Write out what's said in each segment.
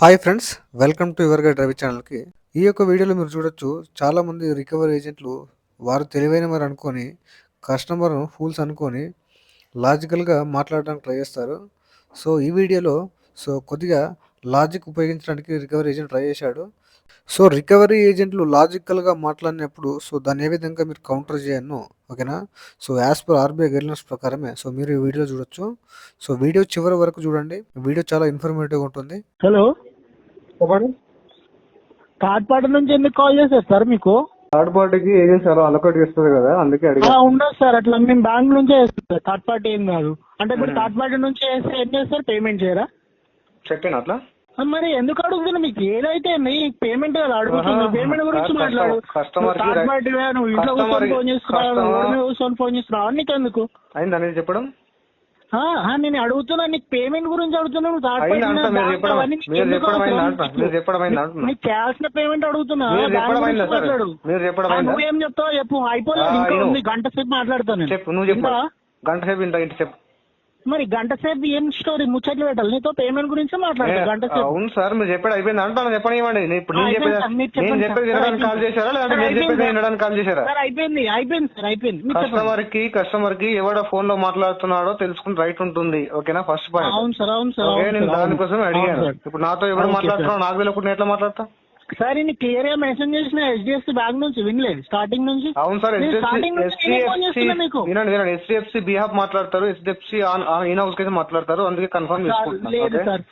Hi friends, welcome to your guide Ravi ఛానల్కి. ఈ యొక్క వీడియోలో మీరు చూడొచ్చు, చాలామంది రికవరీ ఏజెంట్లు వారు తెలివైన వారు అనుకొని కస్టమర్ను ఫూల్స్ అనుకొని లాజికల్గా మాట్లాడడానికి ట్రై చేస్తారు. సో ఈ వీడియోలో కొద్దిగా లాజిక్ ఉపయోగించడానికి రికవరీ ఏజెంట్ ట్రై చేశాడు. సో రికవరీ ఏజెంట్లు లాజికల్గా మాట్లాడినప్పుడు దాన్ని ఏ విధంగా మీరు కౌంటర్ చేయను, ఓకేనా? So as per RBI guidelines ప్రకారమే మీరు ఈ వీడియో చూడొచ్చు. సో వీడియో చివరి వరకు చూడండి, వీడియో చాలా ఇన్ఫర్మేటివ్గా ఉంటుంది. హలో, చెప్పండి. థర్డ్ పార్టీ నుంచి ఎందుకు కాల్ చేశారు సార్? మీకు థర్డ్ పార్టీకి ఏజెన్సీ అలా అలొకేట్ చేస్తుంది కదా, అందుకే అడిగా. ఉండదు సార్, అట్లా మేము బ్యాంక్ నుంచే వేస్తాం. థర్డ్ పార్టీ ఏం కాదు. అంటే ఇప్పుడు థర్డ్ పార్టీ నుంచి వేస్తే ఏం చేస్తారు? పేమెంట్ చేయరా? చెప్పాను అట్లా. మరి ఎందుకు అడుగుతున్నా? మీకు ఏదైతే పేమెంట్ కదా అడుగుతుంది. పేమెంట్ గురించి మాట్లాడు. థర్డ్ పార్టీ నువ్వు ఇంట్లో కూర్చొని ఫోన్ చేస్తున్నావు, ఫోన్ చేస్తున్నావు, నీకెందుకు అయింది అనేది చెప్పడం? నేను అడుగుతున్నా, నీకు పేమెంట్ గురించి అడుగుతున్నాను. నీకు చేయాల్సిన పేమెంట్ అడుగుతున్నా. నువ్వేం చెప్తావో చెప్పు. అయిపోలేదు, ఇంకా ఉంది గంట సేపు మాట్లాడతాను. గంట సేపు చెప్పు. మరి గంట సేపు ఏం స్టోరీ ముచ్చట్లు పెట్టాలి? నీతో పేమెంట్ గురించి మాట్లాడతాను గంట సేపు. అవును సార్, మీరు చెప్పాడు అయిపోయింది అంటాను. చెప్పనివ్వండి. ఇప్పుడు కాల్ చేశారా లేదంటే మీరు చెప్పేది వినడానికి కాల్ చేశారా? అయిపోయింది సార్, అయిపోయింది. కస్టమర్ కి ఎవడో ఫోన్ లో మాట్లాడుతున్నాడో తెలుసుకుని రైట్ ఉంటుంది, ఓకేనా? First point. అవును సార్, అవును సార్. నేను దానికోసం అడిగాను. ఇప్పుడు నాతో ఎవరు మాట్లాడుతున్నావు నాకు తెలియకుండా ఎట్లా మాట్లాడతా? సార్ నేను క్లియర్ గా మెన్షన్ చేసిన HDFC బ్యాంక్ నుంచి వినలేదు స్టార్టింగ్ నుంచి. అవును సార్, HDFC బిహాఫ్ మాట్లాడతారు, HDFC ఇన్ హౌస్ కి మాట్లాడతారు, అందుకే కన్ఫర్మ్ లేదు సార్.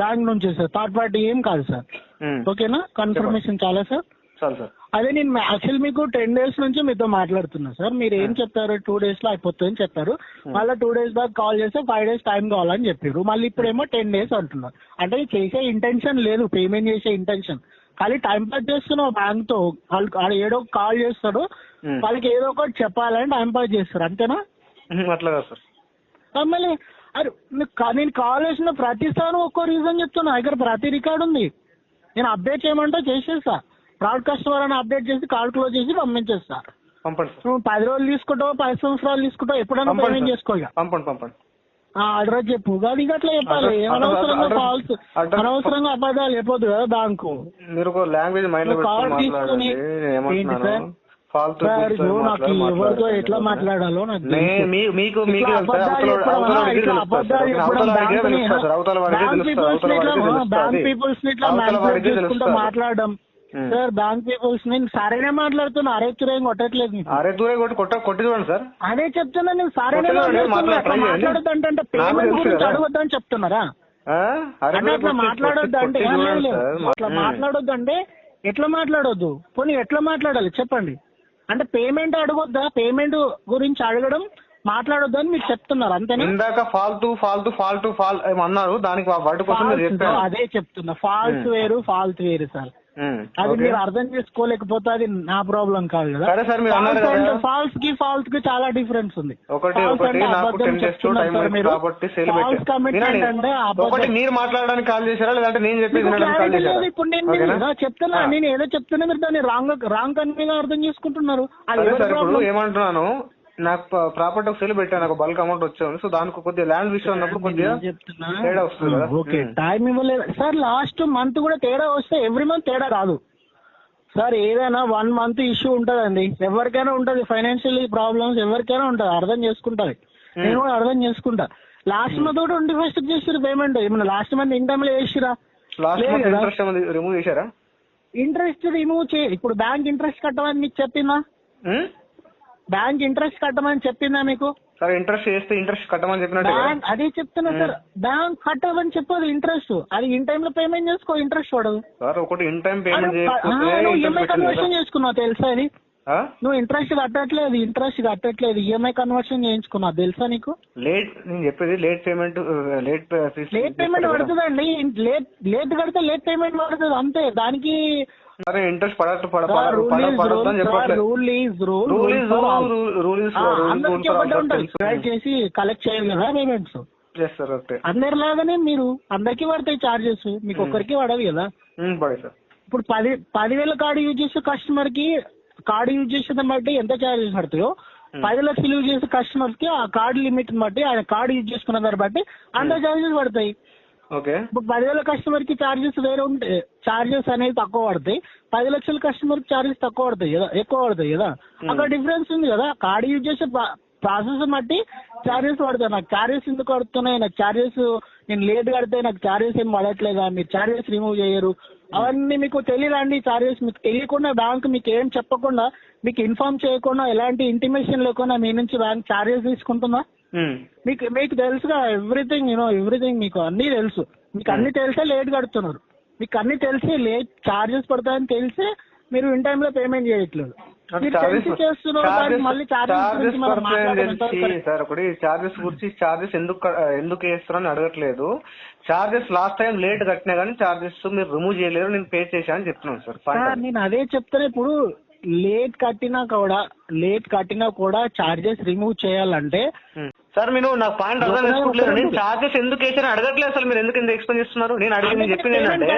బ్యాంక్ నుంచి సార్, థర్డ్ పార్టీ ఏం కాదు సార్, ఓకేనా? కన్ఫర్మేషన్ చాలా సార్. అదే నేను యాక్చువల్ మీకు 10 days నుంచి మీతో మాట్లాడుతున్నా సార్. మీరు ఏం చెప్పారు? 2 days లో అయిపోతుందని చెప్పారు. మళ్ళీ 2 days దాకా కాల్ చేస్తే 5 days టైం కావాలని చెప్పారు. మళ్ళీ ఇప్పుడేమో 10 days అంటున్నారు. అంటే చేసే ఇంటెన్షన్ లేదు, పేమెంట్ చేసే ఇంటెన్షన్. ఖాళీ టైం పాస్ చేస్తున్నావు బ్యాంక్ తో. వాళ్ళు ఏదో కాల్ చేస్తాడు, వాళ్ళకి ఏదో ఒకటి చెప్పాలని టైం పాస్ చేస్తారు, అంతేనా? అట్లా సార్. మళ్ళీ అరే నేను కాల్ చేసిన ప్రతిసారి ఒక్కో రీజన్ చెప్తున్నా. దగ్గర ప్రతి రికార్డు ఉంది. నేను అప్డేట్ చేయమంటే చేసేస్తా. ఫ్రాడ్ కస్టమర్ అని అప్డేట్ చేసి కార్డ్ క్లోజ్ చేసి పంపించేస్తా. నువ్వు 10 రోజులు తీసుకుంటావు, 10 సంవత్సరాలు తీసుకుంటావు, ఎప్పుడైనా పేమెంట్ చేసుకోగా అడ్రస్ చెప్పు. అది అట్లా చెప్పాలి. అనవసరంగా అబద్ధాలు చెప్పొద్దు కదా బ్యాంకు. నాకు ఎవరితో ఎట్లా మాట్లాడాలో నాకు బ్యాంక్ పీపుల్స్ ని ఇట్లా మ్యానిపులేట్ చేసుకుంటూ మాట్లాడడం సార్. బ్యాంక్ పీపుల్స్ ని సరైన మాట్లాడుతున్నా. అరే తురేం కొట్టట్లేదు. కొట్టి చూడండి సార్. అదే చెప్తున్నా, నేను సరైన మాట్లాడొద్దు అంటే పేమెంట్ గురించి అడగొద్దు అని చెప్తున్నారా? అంటే అట్లా మాట్లాడొద్దు అంటే అట్లా మాట్లాడొద్దు అంటే ఎట్లా మాట్లాడొద్దు? పోనీ ఎట్లా మాట్లాడాలి చెప్పండి? అంటే పేమెంట్ అడగొద్దా? పేమెంట్ గురించి అడగడం మాట్లాడొద్దు అని మీరు చెప్తున్నారు, అంతేనా? ఇందాక ఫాల్తు అన్నారు, దానికి అదే చెప్తున్నా. ఫాల్స్ వేరు, ఫాల్త్ వేరు సార్. అది మీరు అర్థం చేసుకోలేకపోతే అది నా ప్రాబ్లం కాదు కదా. ఫాల్స్ కి చాలా డిఫరెన్స్ ఉంది. మీరు మాట్లాడడానికి కాల్ చేశారా లేదంటే నేను చెప్పేది? ఇప్పుడు నేను చెప్తున్నా, నేను ఏదో చెప్తున్నా, మీరు దాన్ని రాంగ్ కన్వీగా అర్థం చేసుకుంటున్నారు. ఏమంటున్నాను, నాకు ప్రాపర్టీ ఒక సెల్ పెట్టాను, నాకు బల్క్ అమౌంట్ వచ్చాను. సో దానికి కొద్దిగా ల్యాండ్ విషయం ఉన్నప్పుడు కొద్దిగా తేడా వస్తుంది కదా. ఓకే, టైం ఇవ్వలేదు సార్. లాస్ట్ మంత్ కూడా తేడా వస్తే ఎవ్రీ మంత్ తేడా రాదు సార్. ఏదైనా 1 month ఇష్యూ ఉంటదండి, ఎవరికైనా ఉంటది. ఫైనాన్షియల్ ప్రాబ్లమ్స్ ఎవరికైనా ఉంటది, అర్థం చేసుకుంటారు. నేను కూడా అర్థం చేసుకుంటా. లాస్ట్ మంత్ కూడా 21st చేసిరు పేమెంట్. ఏమన్నా లాస్ట్ మంత్ ఇన్ టైమ్ లో చేసిరా? ఇంట్రెస్ట్ రిమూవ్ ఇప్పుడు బ్యాంక్ ఇంట్రెస్ట్ కట్టమని మీకు చెప్పిందా? బ్యాంక్ ఇంట్రెస్ట్ కట్టమని చెప్పిందా మీకు? సార్ ఇంట్రెస్ట్ చేస్తే ఇంట్రెస్ట్ కట్టమని చెప్పినట్టు అదే చెప్తున్నా సార్. బ్యాంక్ కట్టమని చెప్పదు ఇంట్రెస్ట్. అది ఇన్ టైమ్ లో పేమెంట్ చేసుకో, ఇంట్రెస్ట్ పడదు సార్. ఒకటి in time payment EMI conversion చేసుకున్నావు తెలుసా? అది నువ్వు ఇంట్రెస్ట్ కట్టట్లేదు, ఈఎంఐ కన్వర్షన్ చేయించుకున్నావు తెలుసా నీకు? నేను చెప్పేది లేట్ పేమెంట్ పడుతుందండి. లేట్ కడితే లేట్ పేమెంట్ పడుతుంది, అంతే. దానికి ఇంట్రెస్ట్ చేసి కలెక్ట్ చేయాలి కదా పేమెంట్స్. అందరిలాగానే మీరు అందరికి పడతాయి చార్జెస్, మీకు ఒక్కరికి పడవు కదా. ఇప్పుడు 10,000 కార్డు యూజ్ చేసే కస్టమర్ కి కార్డు యూజ్ చేసేది బట్టి ఎంత చార్జెస్ పడతాయో, 10 లక్షలు యూజ్ చేసే కస్టమర్స్ కి ఆ కార్డు లిమిట్ బట్టి, ఆయన కార్డు యూజ్ చేసుకున్న దాన్ని బట్టి అంత చార్జెస్ పడతాయి. ఓకే. ఇప్పుడు 10,000 కస్టమర్ కి చార్జెస్ వేరే ఉంటాయి, చార్జెస్ అనేది తక్కువ పడతాయి. 10 లక్షల కస్టమర్ కి చార్జెస్ తక్కువ పడతాయి కదా, ఎక్కువ పడతాయి కదా. అక్కడ డిఫరెన్స్ ఉంది కదా. కార్డు యూజ్ చేసే ప్రాసెస్ బట్టి చార్జెస్ పడతాయి. నాకు చార్జెస్ ఎందుకు పడుతున్నాయి, నాకు చార్జెస్ నేను లేట్ కడితే నాకు చార్జెస్ ఏం పడట్లేదా, మీరు చార్జెస్ రిమూవ్ చేయరు, అవన్నీ మీకు తెలియదండి. చార్జెస్ మీకు తెలియకుండా బ్యాంక్ మీకు ఏం చెప్పకుండా, మీకు ఇన్ఫార్మ్ చేయకుండా, ఎలాంటి ఇంటిమేషన్ లేకుండా మీ నుంచి బ్యాంక్ చార్జెస్ తీసుకుంటుందా? మీకు తెలుసుగా ఎవ్రీథింగ్, ఎవ్రీథింగ్ మీకు అన్ని తెలుసు. మీకు అన్ని తెలిసే లేట్ కడుతున్నారు. మీకు అన్ని తెలిసి లేట్ చార్జెస్ పడతాయని తెలిసే మీరు ఇన్ టైమ్ లో పేమెంట్ చేయట్లేదు. మళ్ళీ సార్ ఒకటి చార్జెస్ గురించి చార్జెస్ ఎందుకు వేస్తారని అడగట్లేదు. చార్జెస్ లాస్ట్ టైం లేట్ కట్టినా కానీ చార్జెస్ మీరు రిమూవ్ చేయలేరు, నేను పే చేశానని చెప్తున్నాను సార్. నేను అదే చెప్తాను. ఇప్పుడు లేట్ కట్టినా కూడా చార్జెస్ రిమూవ్ చేయాలంటే సార్ మీరు నాకు పాయింట్ అర్థం చేసుకోవట్లేదు. నేను చార్జెస్ ఎందుకు వేసారని అడగట్లేదు. అసలు మీరు ఎందుకు ఎక్స్ప్లెయిన్ చేస్తున్నారు? నేను అడిగింది చెప్పింది ఏంటంటే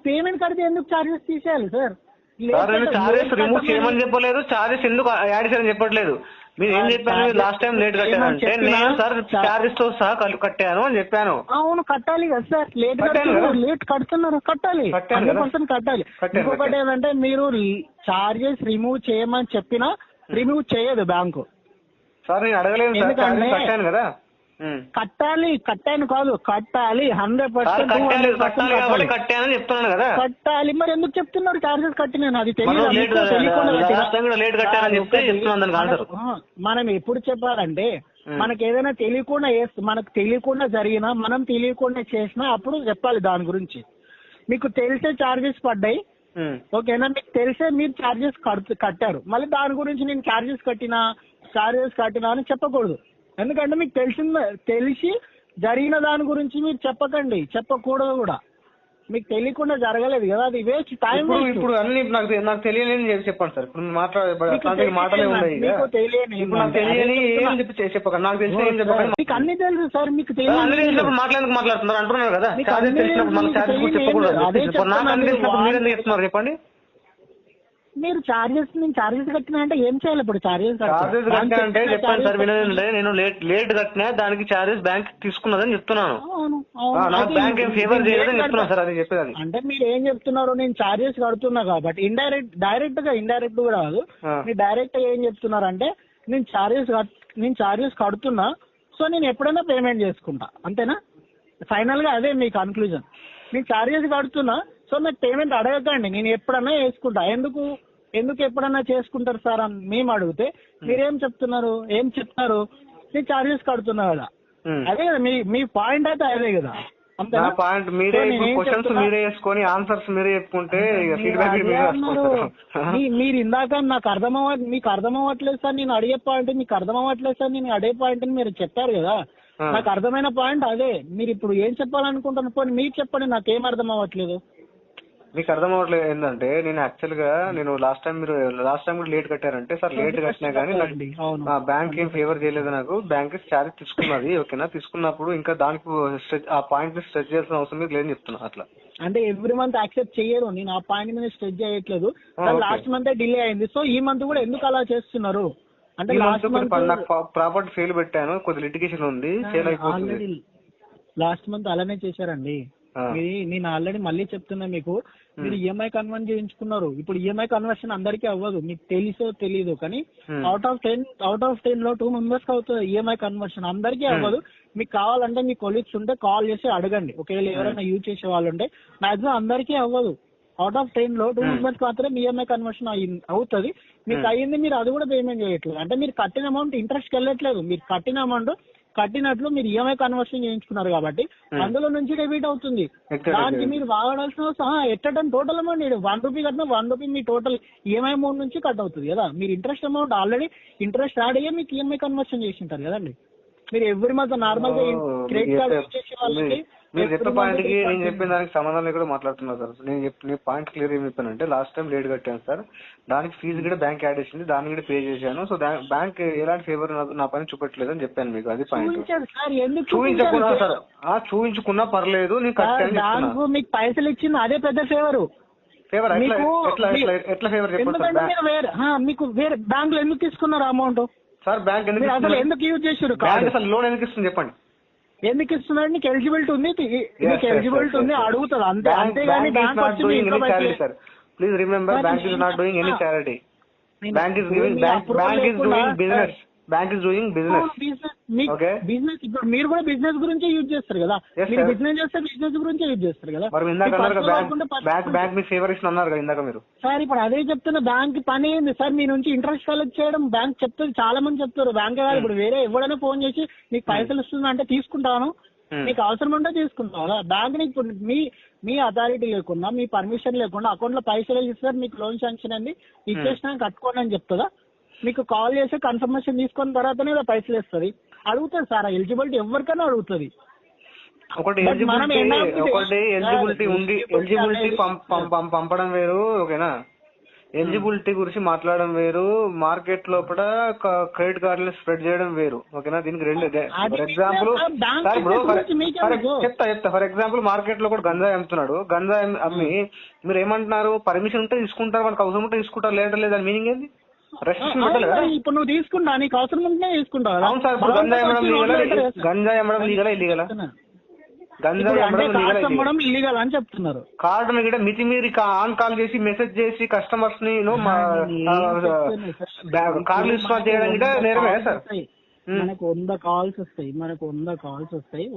పేమెంట్ కడితే ఎందుకు చార్జెస్ తీసేయాలి సార్? సార్ నేను చార్జెస్ రిమూవ్ చేయమని చెప్పలేదు, చార్జెస్ ఎందుకు యాడ్ చేయాలని చెప్పట్లేదు. మీరు ఏం చెప్పాను, లాస్ట్ టైం లేట్ కట్టానంటే నేను సార్ చార్జెస్ తో సహా కట్టాను అని చెప్పాను. అవును కట్టాలి కదా సార్, లేట్ కడుతున్నారు, కట్టాలి, 100% కట్టాలి. ఇంకొకటి ఏంటంటే మీరు చార్జెస్ రిమూవ్ చేయమని చెప్పినా రిమూవ్ చేయదు బ్యాంకు. సార్ నేను అడగలేదు, కట్టాను కదా. కట్టాను కాదు, కట్టాలి 100% కట్టానని చెప్తున్నాను కదా. కట్టాలి. మరి ఎందుకు చెప్తున్నారు చార్జెస్ కట్టినాను? అది మనం ఎప్పుడు చెప్పాలంటే మనకి ఏదైనా మనకు తెలియకుండా జరిగినా, మనం తెలియకుండా చేసినా అప్పుడు చెప్పాలి దాని గురించి. మీకు తెలిసే చార్జెస్ పడ్డాయి, ఓకేనా, మీకు తెలిసే మీరు చార్జెస్ కట్టారు, మళ్ళీ దాని గురించి నేను చార్జెస్ కట్టినా అని చెప్పకూడదు. ఎందుకంటే మీకు తెలిసి జరిగిన దాని గురించి మీరు చెప్పకూడదు కూడా. మీకు తెలియకుండా జరగలేదు కదా, అది వేస్ట్ టైం. ఇప్పుడు అన్ని నాకు తెలియని చెప్పండి సార్. ఇప్పుడు మాటలే ఉన్నాయి, చెప్పకండి. నాకు తెలిసిన ఏం చెప్పండి. మీకు అన్ని తెలుసు సార్, మీకు తెలియనప్పుడు మాట్లాడుతున్నారు అంటున్నారు కదా. చార్జెస్ తెలిసినప్పుడు చెప్పకూడదు. నాకు అన్ని తెలిసినప్పుడు మీరు ఎందుకు చెప్తున్నారు చెప్పండి. మీరు నేను చార్జెస్ కట్టినా అంటే ఏం చేయాలి? ఇప్పుడు చార్జెస్ కట్టినా అంటే చెప్పండి సార్, వినండి. నేను లేట్ కట్టినా దానికి చార్జెస్ బ్యాంక్ తీసుకున్నదని చెప్తున్నాను. నాకు బ్యాంక్ ఏం ఫేవర్ చేయలేదని చెప్తున్నాను సార్. అది చెప్పేది అంటే మీరు ఏం చెప్తున్నారు, నేను చార్జెస్ కడుతున్నా కాబట్టి ఇండైరెక్ట్ కూడా కాదు, మీరు డైరెక్ట్ గా ఏం చెప్తున్నారు అంటే నేను చార్జెస్ కడుతున్నా, సో నేను ఎప్పుడైనా పేమెంట్ చేసుకుంటా, అంతేనా? ఫైనల్ గా అదే మీ కన్క్లూజన్. నేను చార్జెస్ కడుతున్నా, సో నాకు పేమెంట్ అడగకండి, నేను ఎప్పుడన్నా వేసుకుంటా. ఎందుకు ఎప్పుడన్నా చేసుకుంటారు సార్ అని మేము అడిగితే మీరేం చెప్తున్నారు, నేను చార్జెస్ కడుతున్నా కదా. అదే కదా మీ పాయింట్ అయితే అదే కదా. పాయింట్ మీరే మీరే వేసుకొని ఆన్సర్స్ మీరే చెప్పుకుంటే మీరు ఇందాక మీకు అర్థమవ్వట్లేదు సార్ నేను అడిగే పాయింట్, మీకు అర్థమవ్వట్లేదు సార్ నేను అడిగే పాయింట్ అని మీరు చెప్పారు కదా. నాకు అర్థమైన పాయింట్ అదే. మీరు ఇప్పుడు ఏం చెప్పాలనుకుంటున్నారు, పోనీ మీరు చెప్పండి, నాకేం అర్థం అవ్వట్లేదు. మీకు అర్థం అవ్వట్లేదు ఏంటంటే నేను యాక్చువల్ గా లాస్ట్ టైం కూడా లేట్ కట్టారంటే సార్ లేట్ కట్టినా కానీ బ్యాంక్ ఏం ఫేవర్ చేయలేదు, నాకు బ్యాంక్ ఛార్జ్ తీసుకున్నది, ఓకేనా. తీసుకున్నప్పుడు ఇంకా దానికి ఆ పాయింట్ ని స్ట్రెచ్ చేయాల్సిన అవసరం మీకు లేదని చెప్తున్నా. అట్లా అంటే ఎవ్రీ మంత్ యాక్సెప్ట్ చేయరు, నేను ఆ పాయింట్ మీద స్ట్రెచ్ చేయట్లేదు. లాస్ట్ మంత్ డిలే అయింది, సో ఈ మంత్ కూడా ఎందుకు అలా చేస్తున్నారు అంటే ప్రాపర్టీ సేల్ పెట్టాను, కొద్ది లిటిగేషన్ ఉంది, సేల్ అయిపోతుంది. లాస్ట్ మంత్ అలానే చేశారండి. నేను ఆల్రెడీ మళ్ళీ చెప్తున్నా మీకు, మీరు ఈఎంఐ కన్వర్ట్ చేయించుకున్నారు. ఇప్పుడు ఈఎంఐ కన్వర్షన్ అందరికీ అవ్వదు, మీకు తెలుసో తెలీదు, కానీ అవుట్ ఆఫ్ 10 లో 2 మెంబర్స్ కి అవుతుంది ఈఎంఐ కన్వర్షన్. అందరికీ అవ్వదు. మీకు కావాలంటే మీ కొలీగ్స్ ఉంటే కాల్ చేసి అడగండి, ఒకవేళ ఎవరైనా యూజ్ చేసే వాళ్ళు ఉంటే. మాక్సిమం అందరికీ అవ్వదు. అవుట్ ఆఫ్ 10 లో 2 మెంబర్స్ మాత్రమే ఈఎంఐ కన్వర్షన్ అవుతుంది. మీకు అయ్యింది, మీరు అది కూడా పేమెంట్ చేయట్లేదు. అంటే మీరు కట్టిన అమౌంట్ ఇంట్రెస్ట్ వెళ్ళట్లేదు, మీరు కట్టిన అమౌంట్ కట్టినట్లు మీరు ఈఎంఐ కన్వర్షన్ చేయించుకున్నారు కాబట్టి అందులో నుంచి డెబిట్ అవుతుంది. దానికి మీరు వాడాల్సిన ఎట్టడం టోటల్ అమౌంట్ 1 రూపీ కట్టినా 1 రూపీ మీ టోటల్ ఈఎంఐ అమౌంట్ నుంచి కట్ అవుతుంది కదా. మీరు interest amount already interest add అయ్యే మీకు ఈఎంఐ కన్వర్షన్ చేసి ఉంటారు కదండి. మీరు ఎవ్రీ మంత్ నార్మల్ గా క్రెడిట్ కార్డ్ యూజ్ చేసే వాళ్ళకి మీరు చెప్పే పాయింట్ కి నేను చెప్పిన దానికి సంబంధం లేకుండా మాట్లాడుతున్నారు సార్. నేను పాయింట్ క్లియర్ ఏం చెప్పానంటే లాస్ట్ టైం లేట్ కట్టాను సార్, దానికి ఫీజు కూడా బ్యాంక్ యాడ్ చేసింది, దాన్ని కూడా పే చేశాను. సో బ్యాంక్ ఎలాంటి ఫేవర్ నా పని చూపెట్టలేదు అని చెప్పాను మీకు. అది పాయింట్. చూపించకున్నా సార్, చూపించుకున్నా పర్లేదు, నేను కట్టాను. మీకు పైసలు ఇచ్చింది అదే పెద్ద ఫేవర్. ఎట్లా ఫేవర్ చెప్పండి. మీకు వేరే బ్యాంక్ లో ఎందుకు తీసుకున్నారు అమౌంట్ సార్? బ్యాంక్ ఎందుకు యూజ్ చేశారు? అసలు లోన్ ఎందుకు ఇస్తుంది చెప్పండి. ఎందుకు ఇస్తున్నాడు? నీకు ఎలిజిబిలిటీ ఉంది, నీకు ఎలిజిబిలిటీ ఉంది అడుగుతుంది అంతే. అంతేగాని బ్యాంక్ వచ్చి మీ ఇంట్లో please remember, bank is not doing any charity. Bank is doing business. Bank is doing business. Business ఇప్పుడు మీరు కూడా బిజినెస్ గురించే యూజ్ చేస్తారు కదా, మీరు బిజినెస్ చేస్తే బిజినెస్ గురించే యూజ్ చేస్తారు కదా. మరి ఇందాక బ్యాంక్ మీ ఫేవర్ ఇస్తుంది అన్నారు కదా ఇందాక మీరు. సార్ ఇప్పుడు అదే చెప్తున్నా, బ్యాంక్ పని ఏంది సార్? మీ నుంచి ఇంట్రెస్ట్ కలెక్ట్ చేయడం బ్యాంక్ చెప్తుంది. చాలా మంది చెప్తారు బ్యాంక్ కాదు, ఇప్పుడు వేరే ఎవరైనా ఫోన్ చేసి నీకు పైసలు ఇస్తున్నా అంటే తీసుకుంటాను, నీకు అవసరం ఉంటే తీసుకుంటాను. బ్యాంక్ నీకు మీ అథారిటీ లేకుండా, మీ పర్మిషన్ లేకుండా అకౌంట్ లో పైసలు ఇస్తారు, మీకు లోన్ శాంక్షన్ అండి ఇచ్చేసినా కట్టుకోండి అని చెప్తుందా? మీకు కాల్ చేసి కన్ఫర్మేషన్ తీసుకున్న తర్వాతనే పైసలు వేస్తుంది. అడుగుతుంది సార్, ఎలిజిబిలిటీ ఎవరికైనా అడుగుతుంది. ఒకటి ఎలిజిబిలిటీ ఉంది, ఎలిజిబిలిటీ పంపడం వేరు, ఓకేనా? ఎలిజిబిలిటీ గురించి మాట్లాడడం వేరు, మార్కెట్ లోపల క్రెడిట్ కార్డులు స్ప్రెడ్ చేయడం వేరు, ఓకేనా? దీనికి రెండు. ఫర్ ఎగ్జాంపుల్ చెప్తా ఫర్ ఎగ్జాంపుల్ మార్కెట్ లో కూడా గంజాయి అమ్ముతున్నాడు. గంజాయి అమ్మి మీరు ఏమంటున్నారు? పర్మిషన్ ఉంటే తీసుకుంటారు, మనకు అవసరం ఉంటే తీసుకుంటారు, లేదంటే లేదని మీనింగ్ ఏంది? ఇప్పుడు నువ్వు తీసుకుంటా, నీకు అవసరం ఉంటే తీసుకుంటావు. అవును సార్, ఇప్పుడు గంజాయి అమ్మడం లీగలా ఇల్లీగలా? గంజాయి అమ్మడం ఇల్లీగల్ అని చెప్తున్నారు. కార్డును కూడా మితిమీరి ఆన్ కాల్ చేసి మెసేజ్ చేసి కస్టమర్స్ ని కార్డులు ఇన్స్టాల్ చేయడం కూడా నేరమే సార్. మనకు 100 కాల్స్ వస్తాయి,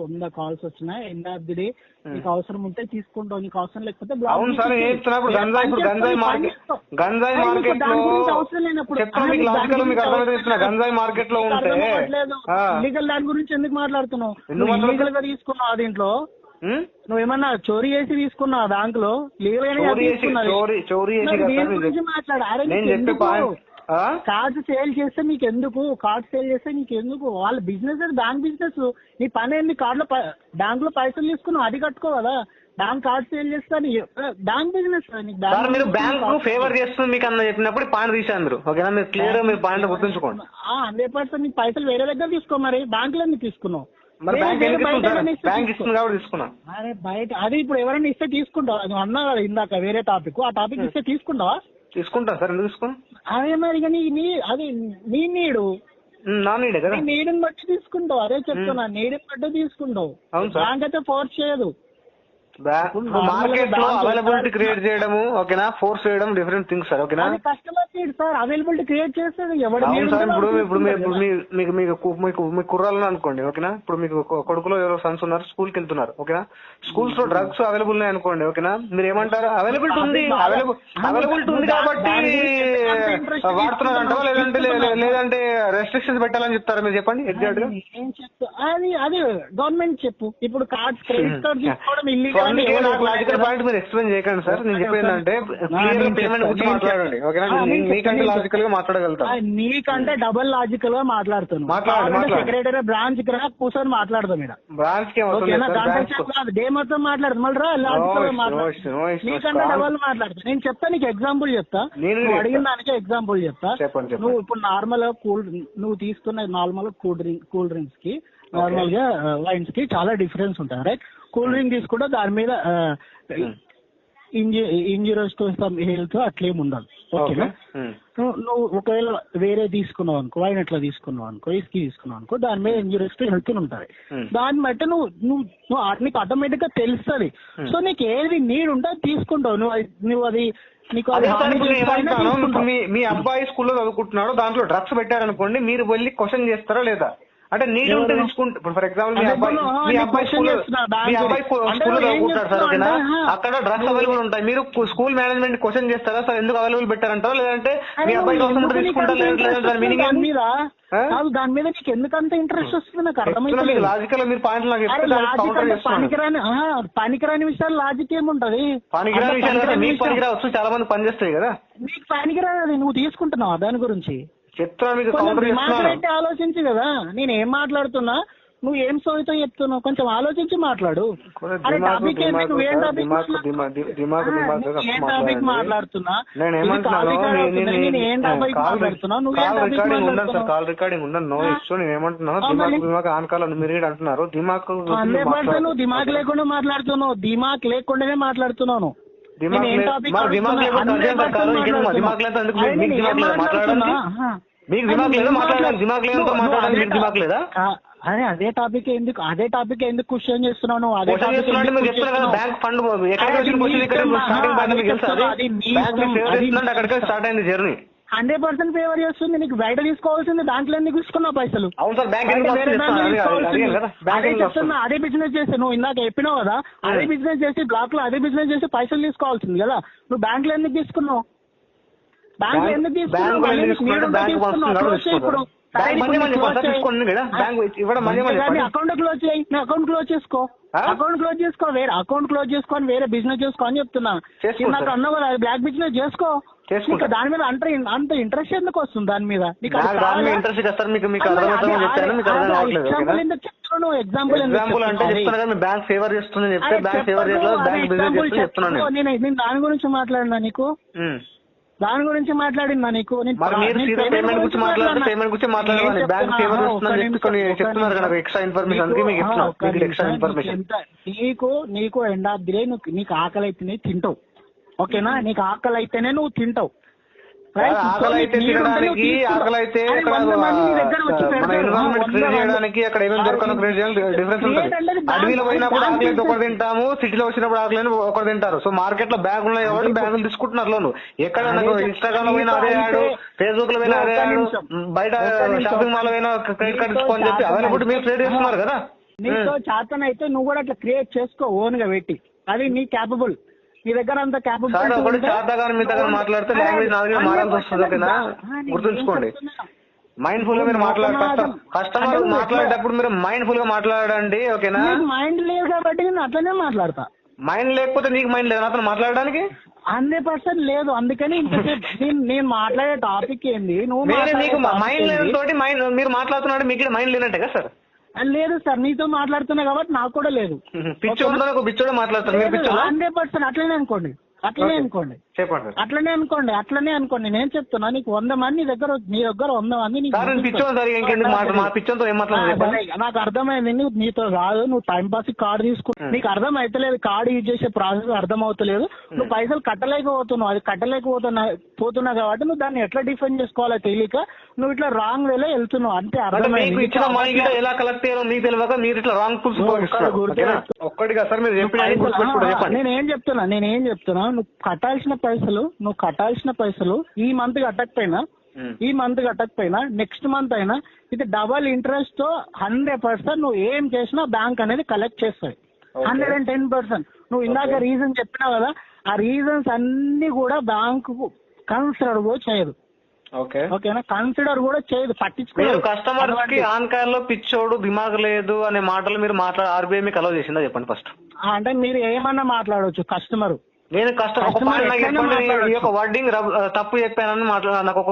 100 కాల్స్ వచ్చినా ఎండ్ ఆఫ్ ది డే నీకు అవసరం ఉంటే తీసుకుంటావు, నీకు అవసరం లేకపోతే అవును సార్. గంజాయి మార్కెట్ లో అవసరం లేనప్పుడు గంజాయి మార్కెట్ లో ఉంటే ఇల్లీగల్ దాని గురించి ఎందుకు మాట్లాడుతున్నావు? ఇల్లీగల్ గా తీసుకున్నావు దీంట్లో, నువ్వేమన్నా చోరీ చేసి తీసుకున్నావు బ్యాంక్ లో? లీగల్ గురించి మాట్లాడు. కార్డ్ సేల్ చేస్తే నీకు ఎందుకు? వాళ్ళ బిజినెస్ బ్యాంక్ బిజినెస్. నీ పని ఏంది? కార్డులో బ్యాంక్ లో పైసలు తీసుకున్నావు, అది కట్టుకో కదా. బ్యాంక్ కార్డ్ సేల్ చేస్తా, బ్యాంక్ బిజినెస్. మీరు బ్యాంక్ ఫేవర్ చేస్తుంది మీకు అన్న చెప్పినప్పుడు పాయింట్ తీసారు, ఓకేనా? మీరు క్లియర్ మీరు పాయింట్ గుర్తుంచుకోండి. 100% నీకు పైసలు వేరే దగ్గర తీసుకో, మరి బ్యాంక్ లో తీసుకున్నావు. బ్యాంక్ ఇస్తుంది కాబట్టి తీసుకున్నా. అరే బయట అది ఇప్పుడు ఎవరైనా ఇస్తే తీసుకుంటావా? నువ్వు అన్నా కదా ఇందాక వేరే టాపిక్, ఆ టాపిక్ ఇస్తే తీసుకుంటావా? తీసుకుంటా సార్, ఎందుకు తీసుకో? అదే మరి అది నీ నీడు, నా నీడే కదా, నీడుని బట్టి తీసుకుంటావు. అదే చెప్తున్నా, నీడుని బట్టి తీసుకుంటావు. బ్యాంక్ అయితే ఫోర్స్ చేయదు. మార్కెట్ లో అవైలబిలిటీ క్రియేట్ చేయడము, ఓకేనా? ఫోర్స్ చేయడం డిఫరెంట్ థింగ్స్ సార్, ఓకేనా? Customer need sir, availability create చేస్తుంది ఎవరు? మీకు కుర్రాలని అనుకోండి, ఓకేనా? ఇప్పుడు మీకు కొడుకులో ఎవరో సన్స్ ఉన్నారు, స్కూల్కి వెళ్తున్నారు, ఓకేనా? స్కూల్స్ లో డ్రగ్స్ అవైలబుల్ ఉన్నాయి అనుకోండి, ఓకేనా? మీరు ఏమంటారు? అవైలబిలిటీ ఉంది కాబట్టి వాడుతున్నారు అంటావా, లేదంటే రెస్ట్రిక్షన్స్ పెట్టాలని చెప్తారా? మీరు చెప్పండి ఎగ్జాక్ట్ గా. అది గవర్నమెంట్ చెప్పు. ఇప్పుడు కార్డ్స్, క్రెడిట్ కార్డ్ తీసుకోవడం ఇల్లీగల్. నాకు లాజికల్ పాయింట్ మీరు ఎక్స్ప్లెయిన్ చేయకండి సార్. నేను చెప్పేందంటే క్లియర్ పేమెంట్ గురించి మాట్లాడండి, ఓకేనా? నీకంటే లాజికల్ గా మాట్లాడగలుగుతాను. నీకంటే డబల్ లాజికల్ గా మాట్లాడుతాను. సెక్రటరీ బ్రాంచ్ కి కూర్చొని మాట్లాడదాం. బ్రాంచ్ కి డే మొత్తం మాట్లాడదు, మళ్ళీ లాజికల్ గా మాట్లాడతాను. నీకంటే డబల్ మాట్లాడతాను. నేను చెప్తా, నీకు ఎగ్జాంపుల్ చెప్తా. నువ్వు అడిగిన దానికే ఎగ్జాంపుల్ చెప్తా. నువ్వు ఇప్పుడు నార్మల్ నువ్వు తీసుకున్న నార్మల్ కూల్ డ్రింక్స్ కి, నార్మల్ గా వైన్స్ కి చాలా డిఫరెన్స్ ఉంటాయి, రైట్? కూల్ డ్రింక్ తీసుకుంటే దాని మీద ఇంజూరియస్ టు సమ్ హెల్త్ అట్లేం ఉండదు, ఓకేనా? నువ్వు ఒకవేళ వేరే తీసుకున్నావు అనుకో, వైన్ అట్లా తీసుకున్నావు అనుకో, ఇస్కీ తీసుకున్నావు అనుకో, దాని మీద ఇంజూరియస్ టు హెల్త్ ఉంటాయి. దాన్ని బట్టి నువ్వు నీకు ఆటోమేటిక్ గా తెలుస్తుంది. సో నీకు ఏది నీడ్ ఉంటే తీసుకుంటావు. నువ్వు అది నీకు మీ అబ్బాయి స్కూల్లో చదువుకుంటున్నాడు, దాంట్లో డ్రగ్స్ పెట్టారనుకోండి, మీరు వెళ్ళి క్వశ్చన్ చేస్తారా లేదా? అంటే నీడ్ ఉంటే తీసుకుంటే, ఫర్ ఎగ్జాంపుల్ మీ అబ్బాయి స్కూల్లో చదువుకుంటాడు సార్, ఓకేనా? అక్కడ డ్రగ్స్ అవైలబుల్ ఉంటాయి. మీరు స్కూల్ మేనేజ్మెంట్ క్వశ్చన్ చేస్తారా సార్, ఎందుకు అవైలబుల్ పెట్టారంటారా? లేదంటే మీ అబ్బాయి కోసం తీసుకుంటారా? మీనింగ్ దాని మీద నీకు ఎందుకంత ఇంట్రెస్ట్ వస్తుంది నాకు అర్థమైంది. లాజికల్ మీరు పాయింట్ పనికిరాని విషయాలు లాజిక్ ఏముంటది? పనికిరాని విషయాలు మీకు పనికిరావచ్చు, చాలా మంది పనిచేస్తాయి కదా. నీకు పనికిరాదు, నువ్వు తీసుకుంటున్నావా దాని గురించి? చెప్తా మీకు కౌంటర్ ఆలోచించి కదా నేను ఏం మాట్లాడుతున్నా, నువ్వు ఏం సోయితో చెప్తున్నావు, కొంచెం ఆలోచించి మాట్లాడు. మాట్లాడుతున్నా కాల్ రికార్డింగ్ ఉండను, నో ఇష్యూ. నేను ఏమంటున్నాను, దిమాగ్ ఆన్ కాల్ మీరు అంటున్నారు. నువ్వు దిమాగ్ లేకుండా మాట్లాడుతున్నావు, దిమాగ్ లేకుండానే మాట్లాడుతున్నాను. మీకు దిమాగ్ లేదా మాట్లాడడానికి? దిమాగ్ లేదంతా మాట్లాడడానికి మీకు దిమాగ్ లేదా? అదే టాపిక్ ఎందుకు క్వశ్చన్ చేస్తున్నావు నువ్వు? అదే క్వశ్చన్ చేస్తున్నా మీరు చెప్తున్నా కదా బ్యాంక్ ఫండ్ ఎక్కడ వచ్చిన క్వశ్చన్ ఇక్కడ స్టార్టింగ్ పాయింట్ మీకు తెలుసా? బ్యాంక్ ఫేవర్ చేస్తుందంటే అక్కడికి స్టార్ట్ అయింది జర్నీ. 100% ఫేవర్ చేస్తుంది. నీకు బయట తీసుకోవాల్సింది బ్యాంక్ లో ఎందుకు తీసుకున్నావు పైసలు? అవును సార్, బ్యాంక్ అదే బిజినెస్ చేస్తే నువ్వు ఇందాక చెప్పినావు కదా, అదే బిజినెస్ చేసి బ్లాక్ లో అదే బిజినెస్ చేసి పైసలు తీసుకోవాల్సింది కదా. నువ్వు బ్యాంక్ లో ఎందుకు తీసుకున్నావు? బ్యాంక్ లో ఎందుకు తీసుకున్నావు? అకౌంట్ క్లోజ్ చేయి, అకౌంట్ క్లోజ్ చేసుకో, వేరే అకౌంట్ క్లోజ్ చేసుకొని వేరే బిజినెస్ చేసుకో అని చెప్తున్నా. నాకు అన్నావు కదా బ్లాక్ బిజినెస్ చేసుకో. దాని మీద అంత ఇంట్రెస్ట్ ఎందుకు వస్తుంది? దాని మీద ఎగ్జాంపుల్ నేను దాని గురించి మాట్లాడినా నీకు, దాని గురించి మాట్లాడినా నీకు. నీకు ఎండ్ ఆఫ్ ది డే నీకు ఆకలి అయితేనే తింటావు, ఓకేనా? నీకు ఆకలి అయితేనే నువ్వు తింటావు. ఆకలి అయితే తినడానికి, ఆకలి అయితే ఎన్విరాన్మెంట్ క్రియేట్ చేయడానికి అక్కడ ఏమేమి దొరకను క్రియేట్ చేయాలి డిఫరెన్స్ ఉంటుంది. అడవిలో పోయినప్పుడు ఆకలి అయితే ఒకటి తింటాము, సిటీలో వచ్చినప్పుడు ఆకలి అయితే ఒకటి తింటారు. సో మార్కెట్ లో బ్యాంకులు ఉన్నాయి కాబట్టి బ్యాంకులు తీసుకుంటున్నారు లోను. ఎక్కడ నాకు ఇన్స్టాగ్రామ్ లో పోయినా అదే యాడ్, ఫేస్బుక్ లో పోయినా అదే యాడ్, బయట షాపింగ్ మాల్ లో పోయినా క్రెడిట్ కార్డు తీసుకోని చెప్పి అవైలబుల్ మీరు క్రియేట్ చేస్తున్నారు కదా. నీతో చేతన అయితే నువ్వు కూడా అట్లా క్రియేట్ చేసుకో ఓన్ గా పెట్టి, అది నీ క్యాపబుల్. నీ దగ్గర అంత క్యాపబుల్ చేతగాని మీ దగ్గర మాట్లాడితే లాంగ్వేజ్ నా దగ్గర మారాల్సి వస్తుంది, ఓకేనా? గుర్తుంచుకోండి. మైండ్ ఫుల్ గా మీరు కస్టమర్ మాట్లాడేటప్పుడు మీరు మైండ్ ఫుల్ గా మాట్లాడండి, ఓకేనా? మైండ్ లేదు కాబట్టి నేను అట్లనే మాట్లాడతా. మైండ్ లేకపోతే నీకు మైండ్ లేదు అతను మాట్లాడడానికి? 100% లేదు. అందుకని నేను మాట్లాడే టాపిక్ ఏంది, నువ్వు నీకు మైండ్ లేని తోటి మైండ్ మీరు మాట్లాడుతున్నాడు, మీకు మైండ్ లేనట్టే కదా సార్? లేదు సార్, నీతో మాట్లాడుతున్నా కాబట్టి నాకు కూడా లేదు. పిచ్చోడు మాట్లాడతారు 100% అట్లనే అనుకోండి, అట్లనే అనుకోండి. నేను చెప్తున్నా నీకు 100 మంది నీ దగ్గర 100 మంది నాకు అర్థమైంది. నీతో కాదు, నువ్వు టైం పాస్ కార్డు తీసుకుంటా, నీకు అర్థం అవుతలేదు, కార్డు యూజ్ చేసే ప్రాసెస్ అర్థం అవుతలేదు, నువ్వు పైసలు కట్టలేకపోతున్నావు. అది కట్టలేకపోతున్నా కాబట్టి నువ్వు దాన్ని ఎట్లా డిఫైన్ చేసుకోవాలో తెలియక నువ్వు ఇట్లా రాంగ్ వేలో వెళ్తున్నావు అంతే. అర్థమైంది. ఎలా కలెక్ట్ చేయాలో మీకు తెలియక మీరు ఇట్లా రాంగ్ ఒక్కటిగా సార్ మీరు నేనేం చెప్తున్నా నువ్వు కట్టాల్సిన పైసలు ఈ మంత్ కట్టకపోయినా నెక్స్ట్ మంత్ అయినా ఇది డబల్ ఇంట్రెస్ట్ తో 100% నువ్వు ఏం చేసినా బ్యాంక్ అనేది కలెక్ట్ చేస్తాయి. 110%. నువ్వు ఇందాక రీజన్ చెప్పినావు కదా, ఆ రీజన్స్ అన్ని కూడా బ్యాంకు కన్సిడర్ కూడా చేయదు, ఓకేనా? కన్సిడర్ కూడా చేయదు, పట్టించుకోలేదు. కస్టమర్ కి ఆన్కార్ లో పిచ్చోడు దిమాగ్ లేదు అనే మాటలు మీరు ఆర్బీఐ మీకు అలౌ చేసిందా చెప్పండి ఫస్ట్? అంటే మీరు ఏమన్నా మాట్లాడవచ్చు కస్టమర్. నేను ఒక వర్డింగ్ తప్పు చెప్పానని నాకు ఒక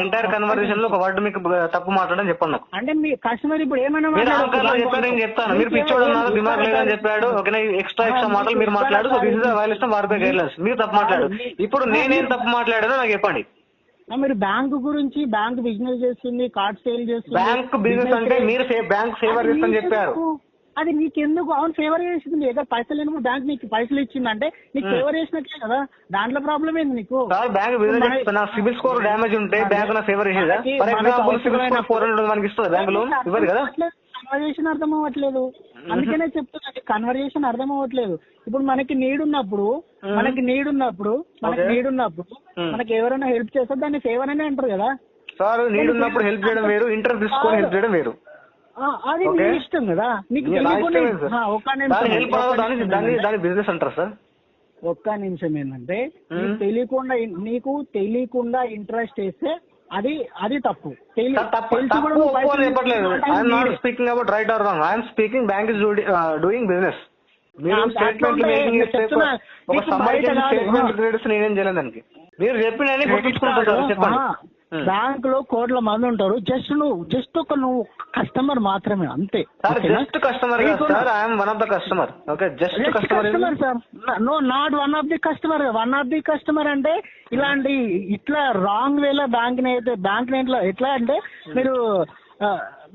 ఎంటైర్ కన్వర్సేషన్ లో ఒక వర్డ్ మీకు తప్పు మాట్లాడని చెప్పండి నాకు. అంటే మీ కస్టమర్ ఇప్పుడు ఏమైనా చెప్పారు, నేను చెప్తాను. మీరు పిచ్చోడు ఉన్నారు, దిమాగ్ లేదని చెప్పాడు, ఓకేనా? ఎక్స్ట్రా మాటలు మీరు మాట్లాడు. So this is violation of RBI guidelines. మీరు తప్పు మాట్లాడు. ఇప్పుడు నేనేం తప్పు మాట్లాడానో నాకు చెప్పండి. మీరు బ్యాంక్ గురించి, బ్యాంక్ బిజినెస్ చేస్తుంది, కార్డ్ సేల్ చేస్తుంది. బ్యాంక్ బిజినెస్ అంటే మీరు బ్యాంక్ ఫేవర్ చేస్తుందని చెప్పారు. అది నీకెందుకు? అవును ఫేవర్ చేసింది, ఏదో పైసలు లేనప్పుడు బ్యాంక్ నీకు పైసలు ఇచ్చిందంటే నీకు ఫేవర్ చేసినట్లే కదా, దాంట్లో ప్రాబ్లం ఏంది నీకు? బ్యాంక్ బిజినెస్ నా సిబిల్ స్కోర్ డ్యామేజ్ ఉంటే బ్యాంక్ నా ఫేవర్ చేసేదా? ఫర్ ఎగ్జాంపుల్ సిబిల్ స్కోర్ 400 మనకి ఇస్తుంది, బ్యాంక్ లోన్ ఇవ్వదు కదా. కన్వర్జేషన్ అర్థం అవ్వట్లేదు, అందుకనే చెప్తున్నా కన్వర్జేషన్ అర్థం అవ్వట్లేదు. ఇప్పుడు మనకి నీడ్ ఉన్నప్పుడు మనకి ఎవరైనా హెల్ప్ చేస్తే దాన్ని ఫేవర్ అనే అంటారు కదా సార్. నీడ్ ఉన్నప్పుడు హెల్ప్ చేయడం వేరు, ఇంట్రెస్ట్ తీసుకొని హెల్ప్ చేయడం వేరు. అది నీ ఇష్టం కదా. నీకు బిజినెస్ అంటారు సార్. ఒక్క నిమిషం ఏంటంటే నీకు తెలియకుండా ఇంట్రెస్ట్ వేస్తే అది తప్పు. చెప్పట్లేదు. I'm not speaking about right are wrong. I'm speaking bank is doing business. మీరు స్టేట్మెంట్ నేనేం చేయలేదు దానికి. మీరు చెప్పిన గుర్తుంచుకుంటారు చెప్పండి. బ్యాంక్ లో కోట్ల మంది ఉంటారు, జస్ట్ ఒక నువ్వు కస్టమర్ మాత్రమే, అంతే. Just customer sir. I'm one of the customer. Okay, just customer sir. No, not one of the customer అంటే ఇట్లా రాంగ్ వేలో బ్యాంక్ ని ఎట్లా అంటే మీరు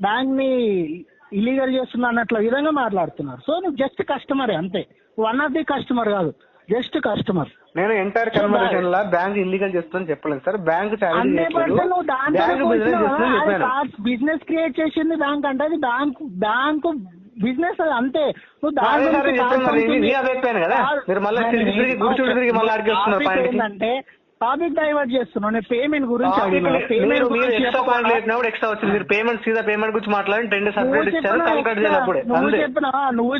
బ్యాంక్ ని ఇల్లీగల్ చేస్తున్నా అన్నట్ల విధంగా మాట్లాడుతున్నారు. సో నువ్వు జస్ట్ కస్టమరే అంతే, వన్ ఆఫ్ ది కస్టమర్ కాదు. Just customer. నేను ఎంటైర్ కన్వర్సేషన్ లా బ్యాంక్ ఇల్లీగల్ చేస్తుందని చెప్పలేదు సార్. బ్యాంక్ బిజినెస్ క్రియేట్ చేసింది బ్యాంక్ అంటే అది బ్యాంక్ బిజినెస్ అది అంతే. నువ్వు ఏంటంటే టాపిక్ డైవర్ట్ చేస్తున్నావు. నేను పేమెంట్ గురించి అడిగిన నువ్వు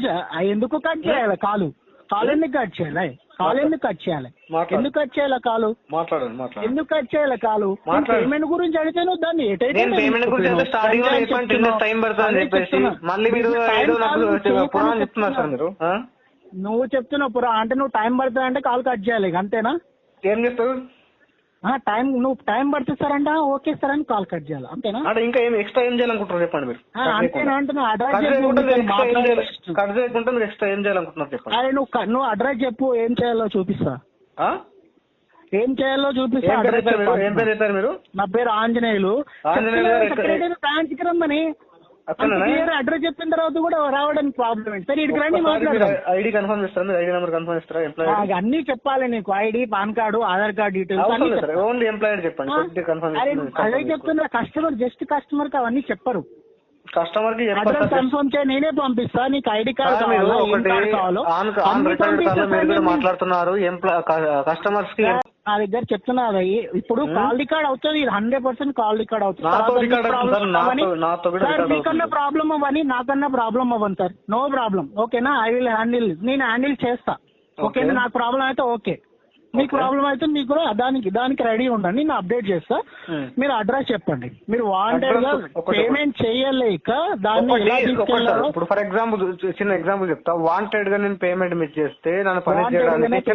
ఎందుకు కట్ చేయాలి కాలు ఎందుకు కట్ చేయాలి ఎందుకు కట్ చేయాలి కాలు ఎందుకు కట్ చేయాలి కాలు పేమెంట్ గురించి అడిగితే నువ్వు దాన్ని నువ్వు చెప్తున్నావు పురా అంటే నువ్వు టైం పడుతుంది అంటే కాల్ కట్ చేయాలి అంతేనా? ఏం చేస్తావు? నువ్వు టైం పడుతుంది సార్ అంటే ఓకే సార్ అని కాల్ కట్ చేయాలి అంతేనా? ఇంకా ఏం ఎక్స్ట్రా ఏం చేయాలనుకుంటున్నారు చెప్పండి మీరు. అంతేనా అంటున్నా అడ్రస్ అరే నువ్వు అడ్రస్ చెప్పు ఏం చేయాలో చూపిస్తా. ఏం చేయాలో చూపిస్తా. ఏం పేరు చెప్పారు మీరు? నా పేరు ఆంజనేయులు. బ్రాంచ్కి రమ్మని అడ్రస్ చెప్పిన తర్వాత కూడా రావడానికి ప్రాబ్లం ఏంటి సార్? ఇక్కడికి రండి మాట్లాడదాం. ఐడి కన్ఫర్మ్ చేస్తారా? ఐడి నెంబర్ కన్ఫర్మ్ చేస్తారా? అన్ని చెప్పాలి నీకు. ID, pan card, Aadhaar card details. Only employer చెప్పండి. అదే చెప్తున్నా. కస్టమర్ జస్ట్ కస్టమర్ కి అవన్నీ చెప్పరు. కస్టమర్ కి కన్ఫర్మ్ చేయ నేనే పంపిస్తా. నీకు ఐడి కార్డు మాట్లాడుతున్నారు కస్టమర్స్ కి. నా దగ్గర చెప్తున్నా ఇప్పుడు కాల్ రికార్డ్ అవుతుంది. 100% కాల్ రికార్డ్ అవుతుంది. మీకన్నా ప్రాబ్లం అవ్వని నాకన్నా ప్రాబ్లం అవ్వను సార్. No problem. ఓకేనా? I will handle. నేను హ్యాండిల్ చేస్తా. ఓకేనా? నాకు ప్రాబ్లం అయితే ఓకే, మీకు ప్రాబ్లం అయితే మీకు కూడా దానికి రెడీ ఉండండి. నేను అప్డేట్ చేస్తా. మీరు అడ్రస్ చెప్పండి. మీరు వాంటెడ్ గా పేమెంట్ చేయలేక దాన్ని ఇప్పుడు ఫర్ ఎగ్జాంపుల్ చిన్న ఎగ్జాంపుల్ చెప్తా. వాంటెడ్ గా నేను పేమెంట్ మిస్ చేస్తే నన్ను పని చేయడానికి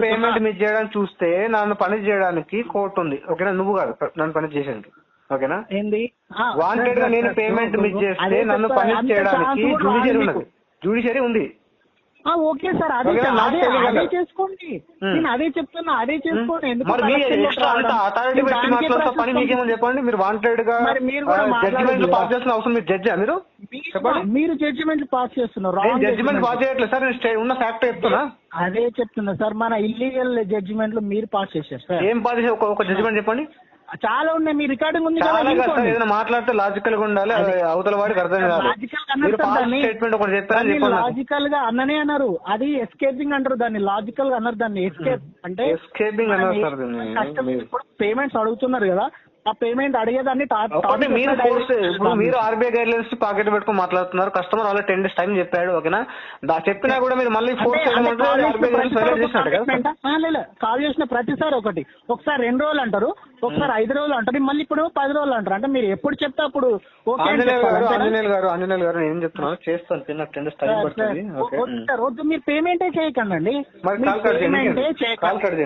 పేమెంట్ మిస్ చేయడానికి చూస్తే నన్ను పని చేయడానికి కోర్టు ఉంది. ఓకేనా? నువ్వు కాదు నన్ను పని చేసేది. ఓకేనా? ఏంది వాంటెడ్ గా నేను పేమెంట్ మిస్ చేస్తే నన్ను పని చేయడానికి జ్యుడిషియరీ ఉంది. ఓకే సార్, అదే చేసుకోండి. నేను అదే చెప్తున్నా, అదే చేసుకోండి. చెప్పండి. మీరు వాంటెడ్ గా జడ్జిమెంట్ పాస్ చేస్తున్న అవసరం మీరు జడ్జా? మీరు జడ్జిమెంట్ పాస్ చేస్తున్నారు. జడ్జిమెంట్ పాస్ చేయట్లేదు సార్. నేను ఉన్న ఫ్యాక్ట్ చెప్తున్నా. అదే చెప్తున్నా సార్. మన ఇల్లీగల్ జడ్జిమెంట్లు మీరు పాస్ చేశారు సార్. ఏం పాస్ చేసి ఒక జడ్జిమెంట్ చెప్పండి. చాలా ఉన్నాయి. మీ రికార్డింగ్ ఉంది. ఏదైనా మాట్లాడితే లాజికల్ గా ఉండాలి. అవతల వాడికి అర్థం కాదు. లాజికల్ గా అన్ననే అన్నారు. అది ఎస్కేపింగ్ అంటారు దాన్ని. లాజికల్ గా అన్నారు దాన్ని. ఎస్కేప్ అంటే ఎస్కేపింగ్ అన్నారు సార్. పేమెంట్స్ అడుగుతున్నారు కదా, ఆ పేమెంట్ అడిగేదాన్ని ఇప్పుడు మీరు ఆర్బీఐ గైడ్ లైన్స్ పాకెట్ పెట్టుకుని మాట్లాడుతున్నారు. కస్టమర్ ఆల్రెడీ 10 days టైం చెప్పాడు. ఓకేనా? చెప్పినా కూడా మీరు మళ్ళీ ఫోర్స్ కాల్ చేసిన ప్రతిసారి ఒకసారి 2 రోజులు అంటారు, ఒకసారి 5 రోజులు అంటారు, మళ్ళీ ఇప్పుడు 10 రోజులు అంటారు. అంటే మీరు ఎప్పుడు చెప్తే అప్పుడు ఆంజనేయులు గారు ఏం చెప్తున్నారు? చేస్తాను. 10 days టైం పడుతుంది. మీరు పేమెంటే చేయకండి.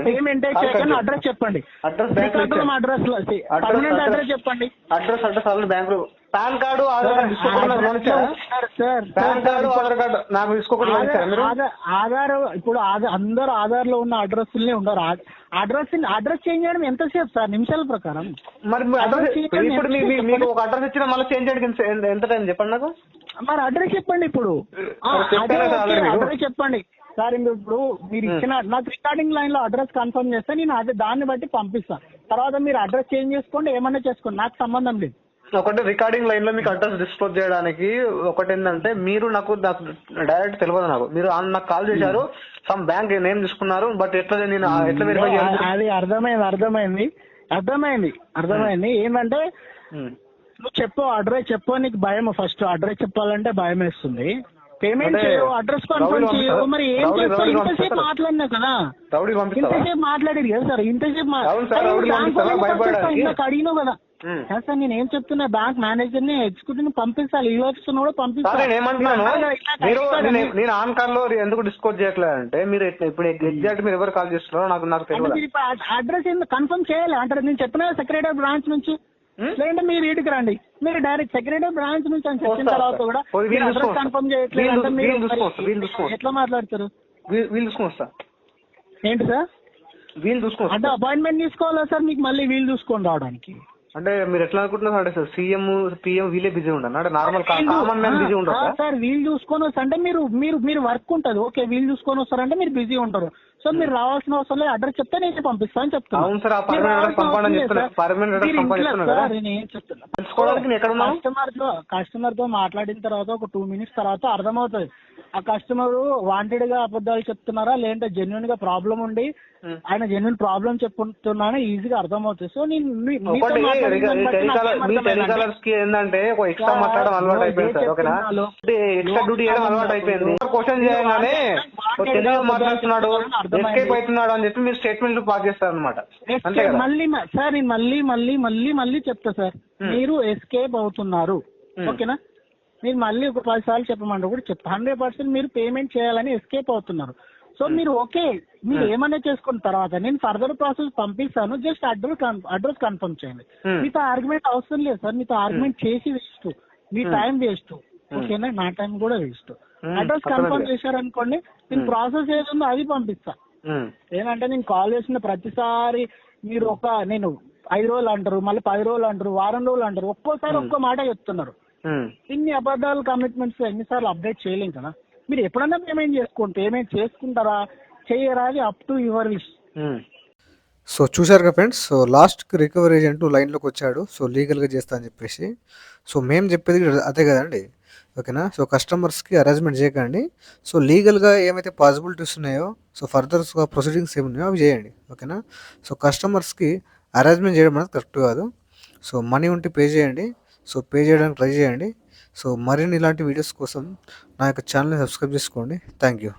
పేమెంటే చేయకండి. అడ్రస్ చెప్పండి. అడ్రస్ చెప్పండి. Address already bank pan card, Aadhaar card నాకు తీసుకోకుండా ఆధార్ ఇప్పుడు అందరు ఆధార్ లో ఉన్న అడ్రస్ ఉండరు. అడ్రస్ చేంజ్ చేయడం ఎంతసేపు సార్? నిమిషాల ప్రకారం. మరి ఇప్పుడు మీకు ఒక అడ్రస్ ఇచ్చిన మళ్ళీ చేంజ్ చేయడానికి ఎంత టైం చెప్పండి నాకు. మరి అడ్రస్ చెప్పండి. ఇప్పుడు అడ్రస్ చెప్పండి సార్. ఇప్పుడు మీరు ఇచ్చిన నాకు రికార్డింగ్ లైన్ లో అడ్రస్ కన్ఫర్మ్ చేస్తే నేను దాన్ని బట్టి పంపిస్తాను. తర్వాత మీరు అడ్రస్ చేంజ్ చేసుకోండి, ఏమన్నా చేసుకోండి, నాకు సంబంధం లేదు. ఒకటి రికార్డింగ్ లైన్ లో మీకు అడ్రస్ డిస్క్లోజ్ చేయడానికి ఒకటి ఏంటంటే, మీరు నాకు డైరెక్ట్ తెలియదు. మీరు నాకు కాల్ చేశారు, సమ్ బ్యాంక్ నేమ్ తీసుకున్నారు, బట్ ఎట్లా వెరిఫై చేయాలి? అది అర్థమైంది. ఏంటంటే నువ్వు చెప్పు, అడ్రస్ చెప్పు. నీకు భయం, ఫస్ట్ అడ్రస్ చెప్పాలంటే భయం వేస్తుంది. పేమెంట్ చేయవు, అడ్రస్ కన్ఫర్మ్ చేయవు, మరి ఏం చేస్తావు? ఇంతసేపు మాట్లాడినా కదా, ఇంతసేపు మాట్లాడేది కదా సార్. ఇంతసేపు ఇంతకు అడిగినావు కదా సార్. నేను ఏం చెప్తున్నా, బ్యాంక్ మేనేజర్ ని ఎగ్జిక్యూటివ్ ని పంపించాలి, యూఎక్స్ కూడా పంపించాలి. నేను ఆన్ కాల్ లో ఎందుకు డిస్కస్ చేయట్లేదంటే, మీరు ఇప్పుడు ఎగ్జాక్ట్ మీరు ఎవరు కాల్ చేస్తున్నారో నాకు తెలియదు. అడ్రస్ కన్ఫర్మ్ చేయాలి అంటారు. నేను చెప్పిన సెక్రటరీ బ్రాంచ్ నుంచి, లేదంటే మీరు వీటికి రండి. మీరు డైరెక్ట్ సెక్రటరీ బ్రాంచ్ నుంచి అని చెప్పిన తర్వాత కూడా అడ్రస్ కన్ఫర్మ్ చేయట్లేదు. ఎట్లా మాట్లాడతారు? ఏంటి సార్? వీలు చూసుకోండి. అంటే అపాయింట్మెంట్ తీసుకోవాలా సార్ మీకు మళ్ళీ వీలు చూసుకొని రావడానికి? అంటే మీరు ఎట్లా అనుకుంటున్నారు అంటే సార్ సీఎం పిఎం వీళ్ళే బిజీ ఉండరు అంటే నార్మల్ కామన్ మ్యాన్ బిజీ ఉండరు సార్ వీళ్ళు చూసుకొని వస్తా అంటే మీరు మీరు మీరు వర్క్ ఉంటుంది ఓకే వీళ్ళు చూసుకొని వస్తారంటే మీరు బిజీ ఉంటారు సో మీరు రావాల్సిన అవసరం లేదు అడ్రస్ చెప్తే నేను పంపిస్తాను అని చెప్తాను. అవును సార్, పర్మనెంట్ అడ్రస్ పంపండి చెప్తున్నారు. పర్మనెంట్ అడ్రస్ పంపిస్తున్నారు కదా. నేను ఏం చెప్తున్నా తెలుసుకోవడానికి ఎక్కడ ఉన్నావు? కస్టమర్ తో మాట్లాడిన తర్వాత ఒక 2 minutes తర్వాత అర్థమవుతుంది ఆ కస్టమర్ వాంటెడ్ గా అబద్ధాలు చెప్తున్నారా లేదంటే జెన్యున్ గా ప్రాబ్లం ఉండి ఆయన జెన్యున్ ప్రాబ్లం చెప్తున్నాను ఈజీగా అర్థమవుతుంది. సో నేను టెలికాలర్స్ కి ఏంటంటే ఒక ఎక్స్ట్రా మాట్లాడడం అలవాటు అయిపోయింది సార్. ఓకేనా, ఎక్స్ట్రా డ్యూటీ చేయడం అలవాటు అయిపోయింది. క్వశ్చన్ చేయగానే తెలుగు మాట్లాడుతున్నాడు ఎస్కేప్ అవుతున్నాడు అని చెప్పి మీరు స్టేట్మెంట్ పాస్ చేస్తారు అనమాట. అంతే కదా. మళ్ళీ సార్ నేను మళ్ళీ మళ్ళీ మళ్ళీ మళ్ళీ చెప్తా సార్ మీరు ఎస్కేప్ అవుతున్నారు ఓకేనా. మీరు మళ్ళీ ఒక 10 సార్లు చెప్పమంటే కూడా చెప్తా 100% మీరు పేమెంట్ చేయాలని ఎస్కేప్ అవుతున్నారు. సో మీరు ఓకే మీరు ఏమన్నా చేసుకున్న తర్వాత నేను ఫర్దర్ ప్రాసెస్ పంపిస్తాను జస్ట్ అడ్రస్ కన్ఫర్మ్ చేయండి. మీతో ఆర్గ్యుమెంట్ అవసరం లేదు సార్. మీతో ఆర్గ్యుమెంట్ చేసి వేస్ట్ మీ టైం వేస్ట్ ఓకేనా నా టైం కూడా వేస్ట్. అడ్రస్ కన్ఫర్మ్ చేశారనుకోండి నేను ప్రాసెస్ ఏది ఉందో అది పంపిస్తా. ఏంటంటే నేను కాల్ చేసిన ప్రతిసారి మీరు నేను 5 రోజులు అంటారు మళ్ళీ 10 రోజులు అంటారు వారం రోజులు అంటారు ఒక్కోసారి ఒక్కో మాట చెప్తున్నారు. ఇన్ని అబద్ధాలు కమిట్మెంట్స్ ఎన్నిసార్లు అప్డేట్ చేయలేం కదా. మీరు ఎప్పుడన్నా పేమెంట్ చేసుకుంటారా చేయరా అది up to your wish. So చూశారుగా ఫ్రెండ్స్. సో లాస్ట్కి రికవరీ ఏజెంట్ లైన్లోకి వచ్చాడు. సో లీగల్గా చేస్తా అని చెప్పేసి. సో మేము చెప్పేది అదే కదండి ఓకేనా. సో కస్టమర్స్కి అరేంజ్మెంట్ చేయకండి. సో లీగల్గా ఏమైతే పాసిబిలిటీస్ ఉన్నాయో సో ఫర్దర్స్గా ప్రొసీడింగ్స్ ఏమున్నాయో అవి చేయండి ఓకేనా. సో కస్టమర్స్కి అరేంజ్మెంట్ చేయడం అనేది కరెక్ట్ కాదు. సో మనీ ఉంటే పే చేయండి. సో పే చేయడానికి ట్రై చేయండి. సో మరిన్ని ఇలాంటి వీడియోస్ కోసం నా యొక్క ఛానల్ని సబ్స్క్రైబ్ చేసుకోండి. Thank you.